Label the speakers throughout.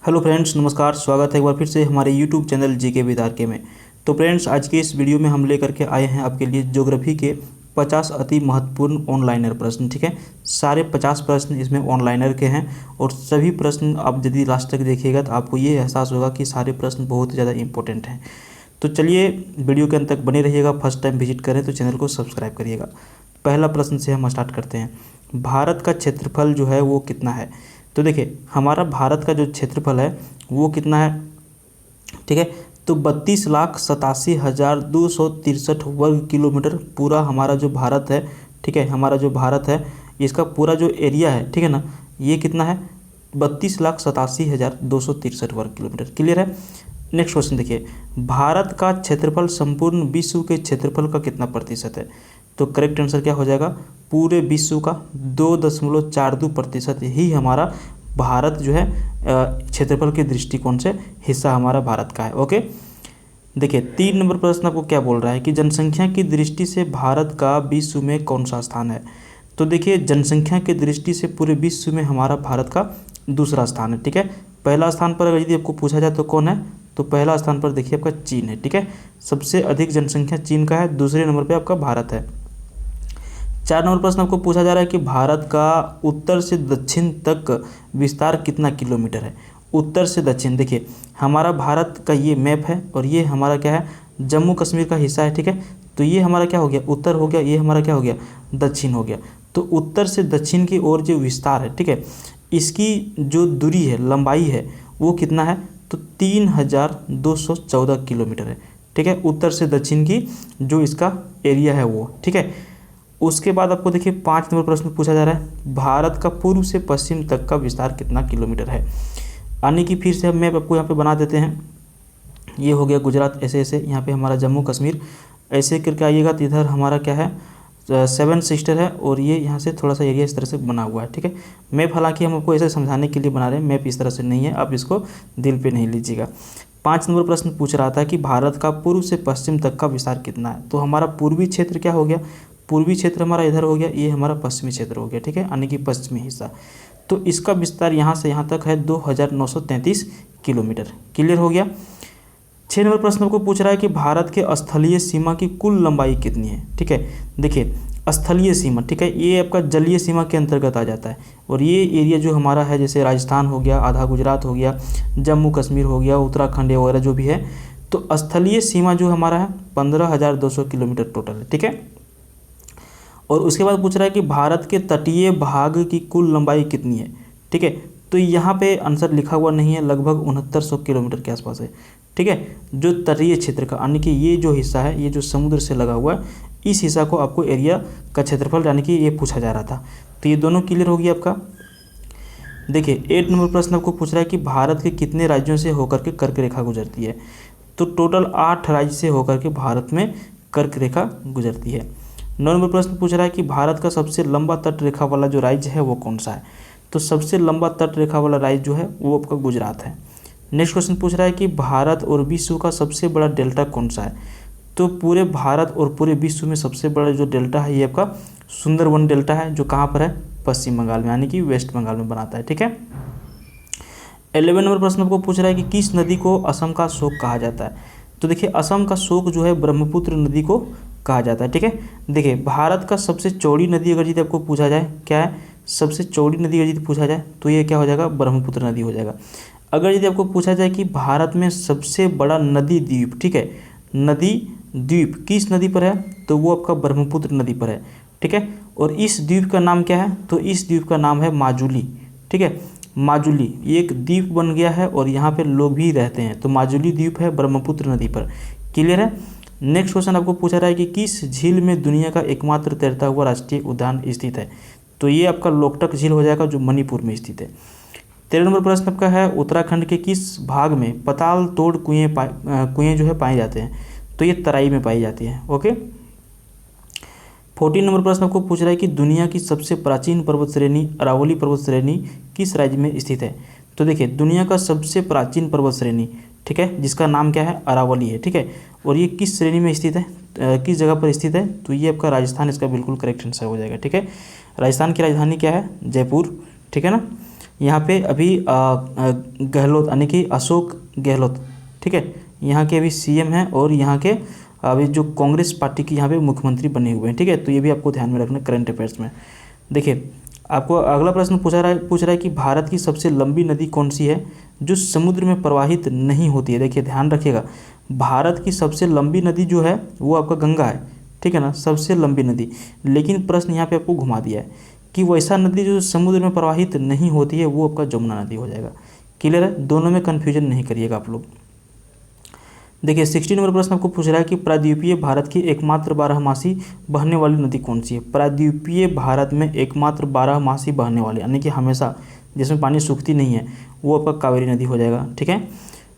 Speaker 1: Hello friends, नमस्कार। स्वागत है एक बार फिर से हमारे YouTube channel GK with RK में। तो फ्रेंड्स, आज के इस वीडियो में हम लेकर के आए हैं आपके लिए ज्योग्राफी के 50 अति महत्वपूर्ण ऑनलाइनर प्रश्न। ठीक है, सारे 50 प्रश्न इसमें ऑनलाइनर के हैं और सभी प्रश्न आप यदि लास्ट तक देखिएगा तो आपको ये एहसास होगा कि सारे प्रश्न बहुत ही ज़्यादा इंपॉर्टेंट हैं। तो चलिए वीडियो के अंत तक बने रहिएगा। फर्स्ट टाइम विजिट करें तो चैनल को सब्सक्राइब करिएगा। पहला प्रश्न से हम स्टार्ट करते हैं। भारत का क्षेत्रफल जो है वो कितना है? तो देखिए, हमारा भारत का जो क्षेत्रफल है वो कितना है? ठीक है, तो 32,87,263 वर्ग किलोमीटर पूरा हमारा जो भारत है। ठीक है, हमारा जो भारत है इसका पूरा जो एरिया है, ठीक है ना, ये कितना है? 32,87,263 वर्ग किलोमीटर। क्लियर है? नेक्स्ट क्वेश्चन देखिए, भारत का क्षेत्रफल संपूर्ण विश्व के क्षेत्रफल का कितना प्रतिशत है? तो करेक्ट आंसर क्या हो जाएगा? पूरे विश्व का 2.42% ही हमारा भारत जो है क्षेत्रफल के दृष्टिकोण से हिस्सा हमारा भारत का है। ओके, देखिए 3 नंबर प्रश्न आपको क्या बोल रहा है कि जनसंख्या की दृष्टि से भारत का विश्व में कौन सा स्थान है? तो देखिए, जनसंख्या की दृष्टि से पूरे विश्व में हमारा भारत का दूसरा स्थान है। ठीक है, पहला स्थान पर अगर यदि आपको पूछा जाए तो कौन है? तो पहला स्थान पर देखिए आपका चीन है। ठीक है, सबसे अधिक जनसंख्या चीन का है। दूसरे नंबर पर आपका भारत है। 4 नंबर प्रश्न आपको पूछा जा रहा है कि भारत का उत्तर से दक्षिण तक विस्तार कितना किलोमीटर है? उत्तर से दक्षिण, देखिए हमारा भारत का ये मैप है और ये हमारा क्या है? जम्मू कश्मीर का हिस्सा है। ठीक है, तो ये हमारा क्या हो गया? उत्तर हो गया। ये हमारा क्या हो गया? दक्षिण हो गया। तो उत्तर से दक्षिण की ओर जो विस्तार है, ठीक है, इसकी जो दूरी है, लंबाई है, वो कितना है? तो 3,214 किलोमीटर है। ठीक है, उत्तर से दक्षिण की जो इसका एरिया है वो। ठीक है, उसके बाद आपको देखिए 5 नंबर प्रश्न पूछा जा रहा है, भारत का पूर्व से पश्चिम तक का विस्तार कितना किलोमीटर है? यानी कि फिर से हम मैप आपको यहाँ पे बना देते हैं। ये हो गया गुजरात, ऐसे ऐसे यहाँ पे हमारा जम्मू कश्मीर, ऐसे करके आइएगा तो इधर हमारा क्या है? 7 सिस्टर है और ये यहाँ से थोड़ा सा एरिया इस तरह से बना हुआ है। ठीक है, मैप हालांकि हम आपको ऐसे समझाने के लिए बना रहे हैं, मैप इस तरह से नहीं है, आप इसको दिल पे नहीं लीजिएगा। 5 नंबर प्रश्न पूछ रहा था कि भारत का पूर्व से पश्चिम तक का विस्तार कितना है? तो हमारा पूर्वी क्षेत्र क्या हो गया? पूर्वी क्षेत्र हमारा इधर हो गया, ये हमारा पश्चिमी क्षेत्र हो गया। ठीक है, यानी कि पश्चिमी हिस्सा। तो इसका विस्तार यहाँ से यहाँ तक है 2,933 किलोमीटर। क्लियर हो गया। 6 नंबर प्रश्न को पूछ रहा है कि भारत के स्थलीय सीमा की कुल लंबाई कितनी है? ठीक है, देखिए स्थलीय सीमा, ठीक है, ये आपका जलीय सीमा के अंतर्गत आ जाता है और ये एरिया जो हमारा है, जैसे राजस्थान हो गया, आधा गुजरात हो गया, जम्मू कश्मीर हो गया, उत्तराखंड वगैरह जो भी है, तो स्थलीय सीमा जो हमारा है 15,200 किलोमीटर टोटल है। ठीक है, और उसके बाद पूछ रहा है कि भारत के तटीय भाग की कुल लंबाई कितनी है? ठीक है, तो यहाँ पे आंसर लिखा हुआ नहीं है, लगभग 6900 किलोमीटर के आसपास है। ठीक है, जो तटीय क्षेत्र का, यानी कि ये जो हिस्सा है, ये जो समुद्र से लगा हुआ है, इस हिस्सा को आपको एरिया का क्षेत्रफल यानी कि ये पूछा जा रहा था। तो ये दोनों क्लियर हो गया आपका। देखिए 8 नंबर प्रश्न आपको पूछ रहा है कि भारत के कितने राज्यों से होकर के कर्क रेखा गुजरती है? तो टोटल 8 राज्य से होकर के भारत में कर्क रेखा गुजरती है। 9 नंबर प्रश्न पूछ रहा है कि भारत का सबसे लंबा तट रेखा वाला जो राज्य है वो कौन सा है? तो सबसे लंबा तट रेखा वाला राज्य जो है वो आपका गुजरात है। नेक्स्ट क्वेश्चन पूछ रहा है कि भारत और विश्व का सबसे बड़ा डेल्टा कौन सा है? तो पूरे भारत और पूरे विश्व में सबसे बड़ा जो डेल्टा है ये आपका सुंदरवन डेल्टा है, जो कहाँ पर है? पश्चिम बंगाल में, यानी कि वेस्ट बंगाल में बनाता है। ठीक है, 11 नंबर प्रश्न आपको पूछ रहा है कि किस नदी को असम का शोक कहा जाता है? तो देखिए असम का शोक जो है ब्रह्मपुत्र नदी को कहा जाता है। ठीक है, देखिए भारत का सबसे चौड़ी नदी अगर यदि आपको पूछा जाए, क्या है सबसे चौड़ी नदी अगर यदि पूछा जाए तो ये क्या हो जाएगा? ब्रह्मपुत्र नदी हो जाएगा। अगर यदि आपको पूछा जाए कि भारत में सबसे बड़ा नदी द्वीप, ठीक है, नदी द्वीप किस नदी पर है? तो वो आपका ब्रह्मपुत्र नदी पर है। ठीक है, और इस द्वीप का नाम क्या है? तो इस द्वीप का नाम है माजुली। ठीक है, माजुली ये एक द्वीप बन गया है और यहाँ पे लोग भी रहते हैं, तो माजुली द्वीप है ब्रह्मपुत्र नदी पर। क्लियर है। नेक्स्ट क्वेश्चन आपको पूछा रहा है कि किस झील में दुनिया का एकमात्र तैरता हुआ राष्ट्रीय उद्यान स्थित है? तो ये आपका लोकटक झील हो जाएगा, जो मणिपुर में स्थित है। 13 नंबर प्रश्न आपका है उत्तराखंड के किस भाग में पताल तोड़ कुएं जो है पाए जाते हैं? तो ये तराई में पाई जाती है। ओके, 14 नंबर प्रश्न आपको पूछ रहा है कि दुनिया की सबसे प्राचीन पर्वत श्रेणी अरावली पर्वत श्रेणी किस राज्य में स्थित है? तो देखिए दुनिया का सबसे प्राचीन पर्वत श्रेणी, ठीक है, जिसका नाम क्या है? अरावली है। ठीक है, और ये किस श्रेणी में स्थित है, किस जगह पर स्थित है? तो ये आपका राजस्थान इसका बिल्कुल करेक्ट आंसर हो जाएगा। ठीक है, राजस्थान की राजधानी क्या है? जयपुर। ठीक है ना, यहाँ पे अभी गहलोत यानी कि अशोक गहलोत, ठीक है, यहाँ के अभी सीएम हैं और यहाँ के अभी जो कांग्रेस पार्टी की यहाँ पे मुख्यमंत्री बने हुए हैं, ठीक है। तो ये भी आपको ध्यान में रखना करंट अफेयर्स में। देखिए आपको अगला प्रश्न पूछ रहा है कि भारत की सबसे लंबी नदी कौन सी है जो समुद्र में प्रवाहित नहीं होती है। देखिए ध्यान रखिएगा, भारत की सबसे लंबी नदी जो है वो आपका गंगा है, ठीक है ना, सबसे लंबी नदी। लेकिन प्रश्न यहाँ पे आपको घुमा दिया है कि वैसा नदी जो समुद्र में प्रवाहित नहीं होती है वो आपका जमुना नदी हो जाएगा। क्लियर है, दोनों में कन्फ्यूजन नहीं करिएगा आप लोग। देखिए 16 नंबर प्रश्न आपको पूछ रहा है कि प्रायद्वीपीय भारत की एकमात्र बारहमासी बहने वाली नदी कौन सी है। प्रायद्वीपीय भारत में एकमात्र बारहमासी बहने वाली यानी कि हमेशा जिसमें पानी सूखती नहीं है वो आपका कावेरी नदी हो जाएगा, ठीक है।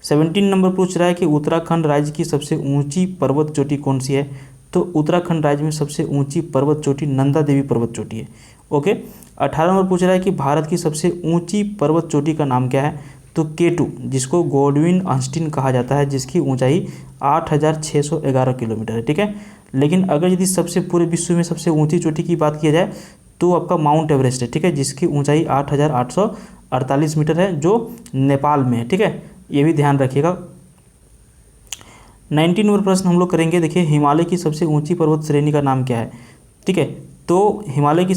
Speaker 1: 17 नंबर पूछ रहा है कि उत्तराखंड राज्य की सबसे ऊंची पर्वत चोटी कौन सी है। तो उत्तराखंड राज्य में सबसे ऊंची पर्वत चोटी नंदा देवी पर्वत चोटी है, ओके। 18 नंबर पूछ रहा है कि भारत की सबसे ऊंची पर्वत चोटी का नाम क्या है। तो K2 जिसको गॉडविन ऑस्टिन कहा जाता है, जिसकी ऊंचाई 8611 किलोमीटर है, ठीक है। लेकिन अगर यदि सबसे पूरे विश्व में सबसे ऊंची चोटी की बात किया जाए तो आपका माउंट एवरेस्ट है, ठीक है, जिसकी ऊंचाई 8848 मीटर है जो नेपाल में है, ठीक है। ये भी ध्यान रखिएगा। 19 नंबर प्रश्न हम लोग करेंगे। देखिए हिमालय की सबसे ऊंची पर्वत श्रेणी का नाम क्या है, ठीक है। तो हिमालय की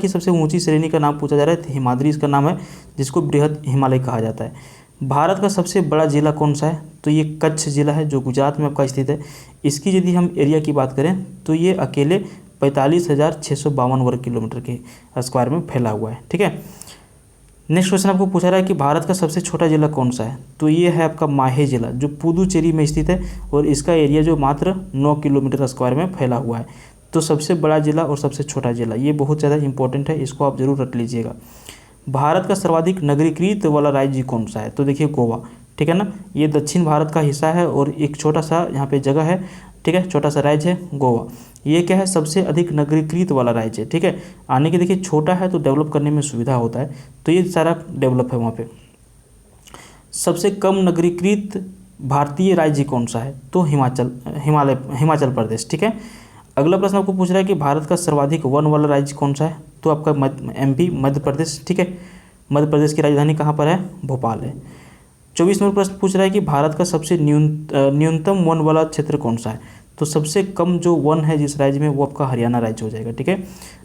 Speaker 1: सबसे ऊंची श्रेणी का नाम पूछा जा रहा है, तो हिमाद्री इसका नाम है, जिसको बृहद हिमालय कहा जाता है। भारत का सबसे बड़ा जिला कौन सा है। तो ये कच्छ जिला है जो गुजरात में आपका स्थित है। इसकी यदि हम एरिया की बात करें तो ये अकेले 45,652 वर्ग किलोमीटर के स्क्वायर में फैला हुआ है, ठीक है। नेक्स्ट क्वेश्चन आपको पूछा रहा है कि भारत का सबसे छोटा जिला कौन सा है। तो ये है आपका माहे जिला जो पुदुचेरी में स्थित है और इसका एरिया जो मात्र 9 किलोमीटर स्क्वायर में फैला हुआ है। तो सबसे बड़ा जिला और सबसे छोटा जिला ये बहुत ज़्यादा इंपॉर्टेंट है, इसको आप जरूर रट लीजिएगा। भारत का सर्वाधिक नगरीकृत वाला राज्य कौन सा है। तो देखिए गोवा, ठीक है ना, ये दक्षिण भारत का हिस्सा है और एक छोटा सा यहाँ पे जगह है, ठीक है, छोटा सा राज्य है गोवा। ये क्या है, सबसे अधिक नगरीकृत वाला राज्य है, ठीक है। आने के देखिए छोटा है तो डेवलप करने में सुविधा होता है, तो ये सारा डेवलप है वहाँ पे। सबसे कम नगरीकृत भारतीय राज्य कौन सा है। तो हिमाचल प्रदेश, ठीक है। अगला प्रश्न आपको पूछ रहा है कि भारत का सर्वाधिक वन वाला राज्य कौन सा है। तो आपका MP मध्य प्रदेश, ठीक है। मध्य प्रदेश की राजधानी कहाँ पर है, भोपाल है। 24 नंबर प्रश्न पूछ रहा है कि भारत का सबसे न्यूनतम वन वाला क्षेत्र कौन सा है। तो सबसे कम जो वन है जिस राज्य में वो आपका हरियाणा राज्य हो जाएगा, ठीक है।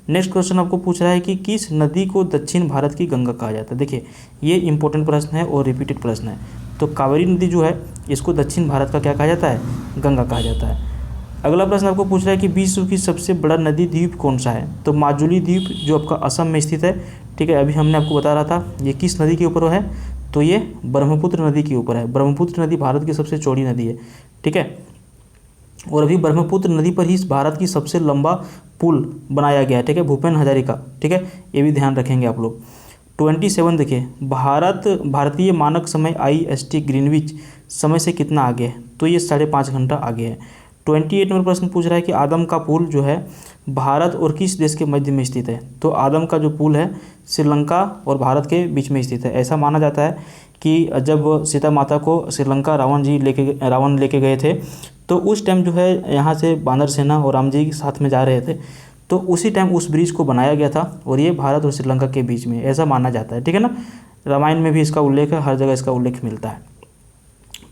Speaker 1: नेक्स्ट क्वेश्चन आपको पूछ रहा है कि किस नदी को दक्षिण भारत की गंगा कहा जाता है। देखिए ये इंपॉर्टेंट प्रश्न है और रिपीटेड प्रश्न है। तो कावेरी नदी जो है इसको दक्षिण भारत का क्या कहा जाता है, गंगा कहा जाता है। अगला प्रश्न आपको पूछ रहा है कि विश्व की सबसे बड़ा नदी द्वीप कौन सा है। तो माजुली द्वीप जो आपका असम में स्थित है, ठीक है। अभी हमने आपको बता रहा था ये किस नदी के ऊपर है, तो ये ब्रह्मपुत्र नदी के ऊपर है। ब्रह्मपुत्र नदी भारत की सबसे चौड़ी नदी है, ठीक है। और अभी ब्रह्मपुत्र नदी पर ही भारत की सबसे लंबा पुल बनाया गया है, ठीक है, भूपेन हजारिका, ठीक है। ये भी ध्यान रखेंगे आप लोग। 27 देखिए भारतीय मानक समय IST ग्रीनविच समय से कितना आगे है। तो ये 5.5 घंटा आगे है। 28 नंबर प्रश्न पूछ रहा है कि आदम का पुल जो है भारत और किस देश के मध्य में स्थित है। तो आदम का जो पुल है श्रीलंका और भारत के बीच में स्थित है। ऐसा माना जाता है कि जब सीता माता को श्रीलंका रावण लेके गए थे तो उस टाइम जो है यहाँ से बानर सेना और राम जी साथ में जा रहे थे, तो उसी टाइम उस ब्रिज को बनाया गया था और ये भारत और श्रीलंका के बीच में, ऐसा माना जाता है, ठीक है ना। रामायण में भी इसका उल्लेख है, हर जगह इसका उल्लेख मिलता है।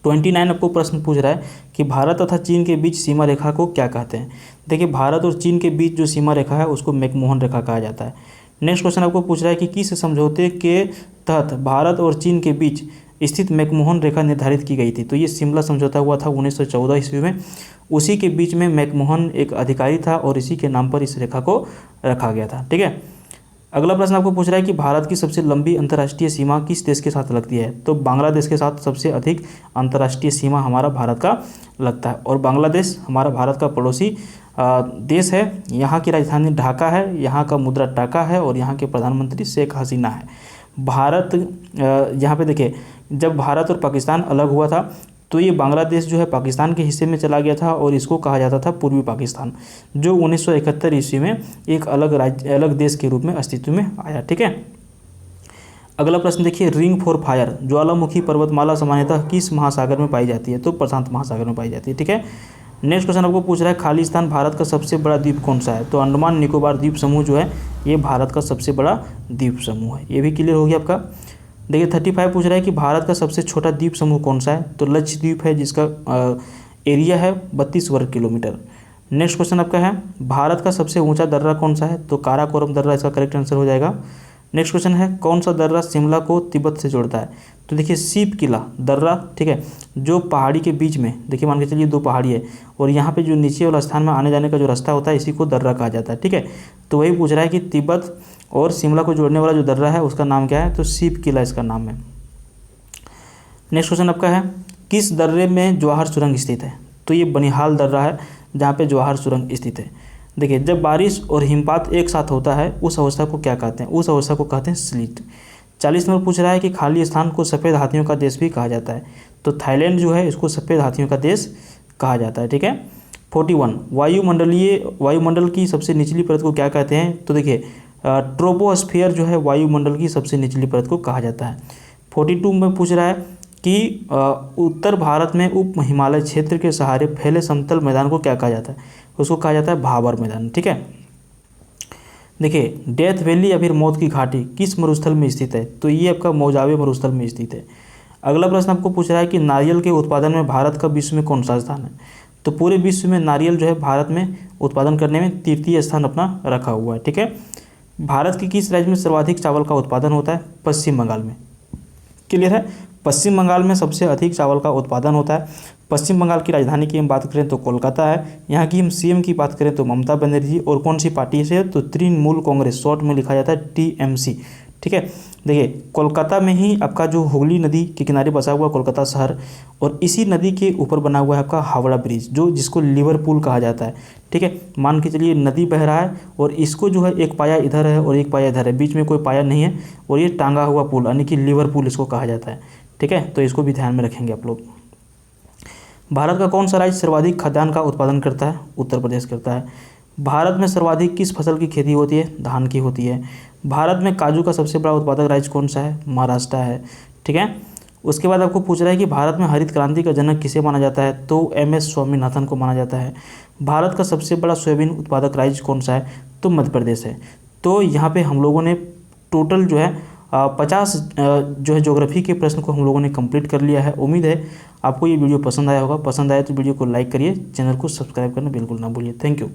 Speaker 1: 29 आपको प्रश्न पूछ रहा है कि भारत तथा चीन के बीच सीमा रेखा को क्या कहते हैं। देखिए भारत और चीन के बीच जो सीमा रेखा है उसको मैकमोहन रेखा कहा जाता है। नेक्स्ट क्वेश्चन आपको पूछ रहा है कि किस समझौते के तहत भारत और चीन के बीच स्थित मैकमोहन रेखा निर्धारित की गई थी। तो ये शिमला समझौता हुआ था 1914 ईस्वी में। उसी के बीच में मैकमोहन एक अधिकारी था और इसी के नाम पर इस रेखा को रखा गया था, ठीक है। अगला प्रश्न आपको पूछ रहा है कि भारत की सबसे लंबी अंतर्राष्ट्रीय सीमा किस देश के साथ लगती है। तो बांग्लादेश के साथ सबसे अधिक अंतर्राष्ट्रीय सीमा हमारा भारत का लगता है और बांग्लादेश हमारा भारत का पड़ोसी देश है। यहाँ की राजधानी ढाका है, यहाँ का मुद्रा टाका है और यहाँ के प्रधानमंत्री शेख हसीना है। भारत यहाँ पे देखिए जब भारत और पाकिस्तान अलग हुआ था तो ये बांग्लादेश जो है पाकिस्तान के हिस्से में चला गया था और इसको कहा जाता था पूर्वी पाकिस्तान, जो 1971 ईस्वी में एक अलग देश के रूप में अस्तित्व में आया, ठीक है। अगला प्रश्न देखिए, रिंग फॉर फायर ज्वालामुखी पर्वतमाला सामान्यतः किस महासागर में पाई जाती है। तो प्रशांत महासागर में पाई जाती है, ठीक है। नेक्स्ट क्वेश्चन आपको पूछ रहा है खालिस्तान भारत का सबसे बड़ा द्वीप कौन सा है? तो अंडमान निकोबार द्वीप समूह जो है ये भारत का सबसे बड़ा द्वीप समूह है। ये भी क्लियर हो गया आपका। देखिए 35 पूछ रहा है कि भारत का सबसे छोटा द्वीप समूह कौन सा है? तो लक्षद्वीप है, जिसका एरिया है 32 वर्ग किलोमीटर। नेक्स्ट क्वेश्चन आपका है भारत का सबसे ऊंचा दर्रा कौन सा है? तो काराकोरम दर्रा इसका करेक्ट आंसर हो जाएगा। नेक्स्ट क्वेश्चन है कौन सा दर्रा शिमला को तिब्बत से जोड़ता है? तो देखिए सीप किला दर्रा, ठीक है, जो पहाड़ी के बीच में, देखिए मान के चलिए दो पहाड़ी है और यहाँ पे जो नीचे वाला स्थान में आने जाने का जो रास्ता होता है इसी को दर्रा कहा जाता है, ठीक है। तो वही पूछ रहा है कि तिब्बत और शिमला को जोड़ने वाला जो दर्रा है उसका नाम क्या है? तो सीप किला इसका नाम है। नेक्स्ट क्वेश्चन आपका है किस दर्रे में जवाहर सुरंग स्थित है? तो ये बनिहाल दर्रा है जहाँ पे जवाहर सुरंग स्थित है। देखिए जब बारिश और हिमपात एक साथ होता है उस अवस्था को क्या कहते हैं? उस अवस्था को कहते हैं स्लिट। 40 नंबर पूछ रहा है कि खाली स्थान को सफ़ेद हाथियों का देश भी कहा जाता है? तो थाईलैंड जो है इसको सफ़ेद हाथियों का देश कहा जाता है, ठीक है। 41 वायुमंडल की सबसे निचली परत को क्या कहते हैं? तो देखिए ट्रोपोस्फियर जो है वायुमंडल की सबसे निचली परत को कहा जाता है। 42 में पूछ रहा है कि उत्तर भारत में उप हिमालय क्षेत्र के सहारे फैले समतल मैदान को क्या कहा जाता है? उसको कहा जाता है भाबर मैदान, ठीक है। देखिए डेथ वैली या फिर मौत की घाटी किस मरुस्थल में स्थित है? तो ये आपका मोजावे मरुस्थल में स्थित है। अगला प्रश्न आपको पूछ रहा है कि नारियल के उत्पादन में भारत का विश्व में कौन सा स्थान है? तो पूरे विश्व में नारियल जो है भारत में उत्पादन करने में तृतीय स्थान अपना रखा हुआ है, ठीक है। भारत के किस राज्य में सर्वाधिक चावल का उत्पादन होता है? पश्चिम बंगाल में। क्लियर है, पश्चिम बंगाल में सबसे अधिक चावल का उत्पादन होता है। पश्चिम बंगाल की राजधानी की हम बात करें तो कोलकाता है। यहाँ की हम सीएम की बात करें तो ममता बनर्जी। और कौन सी पार्टी से? तो तृणमूल कांग्रेस, शॉर्ट में लिखा जाता है टीएमसी, ठीक है। देखिए कोलकाता में ही आपका जो हुगली नदी के किनारे बसा हुआ कोलकाता शहर और इसी नदी के ऊपर बना हुआ है आपका हावड़ा ब्रिज, जो जिसको लिवरपूल कहा जाता है, ठीक है। मान के चलिए नदी बह रहा है और इसको जो है एक पाया इधर है और एक पाया इधर है, बीच में कोई पाया नहीं है और ये टांगा हुआ पुल यानी कि लिवरपूल इसको कहा जाता है, ठीक है। तो इसको भी ध्यान में रखेंगे आप लोग। भारत का कौन सा राज्य सर्वाधिक खाद्यान्न का उत्पादन करता है? उत्तर प्रदेश करता है। भारत में सर्वाधिक किस फसल की खेती होती है? धान की होती है। भारत में काजू का सबसे बड़ा उत्पादक राज्य कौन सा है? महाराष्ट्र है, ठीक है। उसके बाद आपको पूछ रहा है कि भारत में हरित क्रांति का जनक किसे माना जाता है? तो एमएस स्वामीनाथन को माना जाता है। भारत का सबसे बड़ा सोयाबीन उत्पादक राज्य कौन सा है? तो मध्य प्रदेश है। तो यहाँ पे हम लोगों ने टोटल जो है 50 जो है ज्योग्राफी के प्रश्न को हम लोगों ने कंप्लीट कर लिया है। उम्मीद है आपको ये वीडियो पसंद आया होगा। पसंद आया तो वीडियो को लाइक करिए, चैनल को सब्सक्राइब करना बिल्कुल ना भूलिए। Thank you.